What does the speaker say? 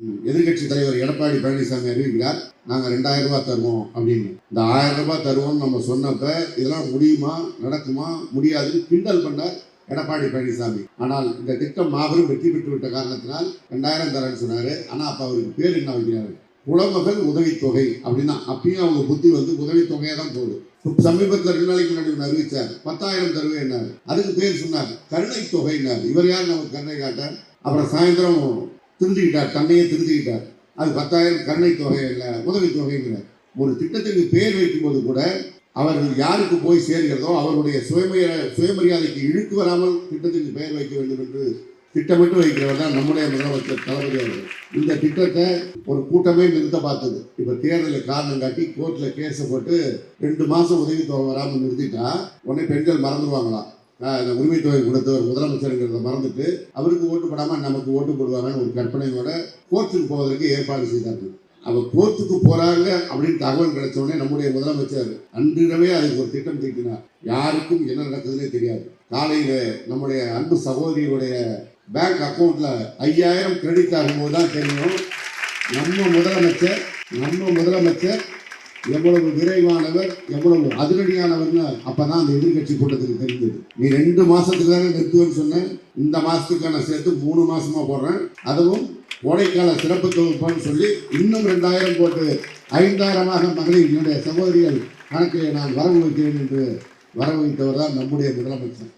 எதிர்கட்சி தலைவர் எடப்பாடி பழனிசாமி அறிவிக்கிறார், நாங்கள் 2000 ரூபாய் தருவோம் அப்படின்னு. இந்த 1000 ரூபாய் தருவோம்னு நம்ம சொன்னப்ப இதெல்லாம் முடியுமா, நடக்குமா, முடியாதுன்னு கிண்டல் பண்ணார் எடப்பாடி பழனிசாமி. ஆனால் இந்த திட்டம் மாபெரும் வெற்றி பெற்று விட்ட காரணத்தினால் 2000 தரேன்னு சொன்னாரு. ஆனால் அப்போ அவருக்கு பேர் என்ன வைக்கிறாரு? குலமகள் உதவித்தொகை அப்படின்னா அப்பயும் அவங்க புத்தி வந்து உதவித்தொகையாக தான் போகுது. சமீபத்தில் 2 நாளைக்கு முன்னாடி ஒன்று அறிவிச்சார், 10,000 தருவேன்னாரு. அதுக்கு பேர் சொன்னார் கருணை தொகைன்னாரு. இவர் யார் நமக்கு கருணை காட்டார்? அப்புறம் சாயந்தரம் திருந்திக்கிட்டார், தன்னையே திருந்திக்கிட்டார். அது 10,000 கருணை தொகை இல்லை, உதவித்தொகைங்கிறார். ஒரு திட்டத்துக்கு பேர் வைக்கும்போது கூட அவர்கள் யாருக்கு போய் சேர்கிறதோ அவருடைய சுயமரியாதைக்கு இழுக்கு வராமல் திட்டத்துக்கு பெயர் வைக்க வேண்டும் என்று திட்டமிட்டு வைக்கிறவர் தான் நம்முடைய முதலமைச்சர் தளபதி அவர்கள். இந்த திட்டத்தை ஒரு கூட்டமே நிறுத்த பார்த்தது. இப்போ தேர்தலில் காரணம் காட்டி கோர்ட்டில் கேஸை போட்டு 2 மாதம் உதவித்தொகை வராமல் நிறுத்திட்டா உடனே பெண்கள் மறந்துடுவாங்களாம். இந்த உரிமைத்தொகை கொடுத்தவர் முதலமைச்சருங்கிறத மறந்துட்டு அவருக்கு ஓட்டு போடாமல் நமக்கு ஓட்டு போடுவாங்கன்னு ஒரு கற்பனையோட கோர்ட்டுக்கு போவதற்கு ஏற்பாடு செய்தார்கள். அவர் கோர்ட்டுக்கு போறாங்க அப்படின்னு தகவல் கிடைச்ச உடனே நம்முடைய முதலமைச்சர் அன்றிரவே அதுக்கு ஒரு திட்டம் தீட்டினார். யாருக்கும் என்ன நடக்குதுன்னே தெரியாது. காலையில நம்முடைய அன்பு சகோதரியுடைய பேங்க் அக்கௌண்ட்ல 5000 கிரெடிட் ஆகும்போது தான் தெரியும் நம்ம முதலமைச்சர் எவ்வளவு விரைவானவர், எவ்வளவு அதிரடியானவர்னு அப்பதான் அந்த எதிர்கட்சி கூட்டத்துக்கு தெரிஞ்சது. நீ 2 மாசத்துக்கு தானே நிறுத்துவேன்னு சொன்னேன், இந்த மாசத்துக்கான சேர்த்து 3 மாசமா போடுறேன், அதுவும் கோடைக்கால சிறப்பு தொகுப்பான்னு சொல்லி இன்னும் 2000 போட்டு 5000 மகளிர் என்னுடைய சகோதரிகள் கணக்கில் நான் வரவு வைக்கிறேன் என்று வரவு வைத்தவர் தான் நம்முடைய முதலமைச்சர்.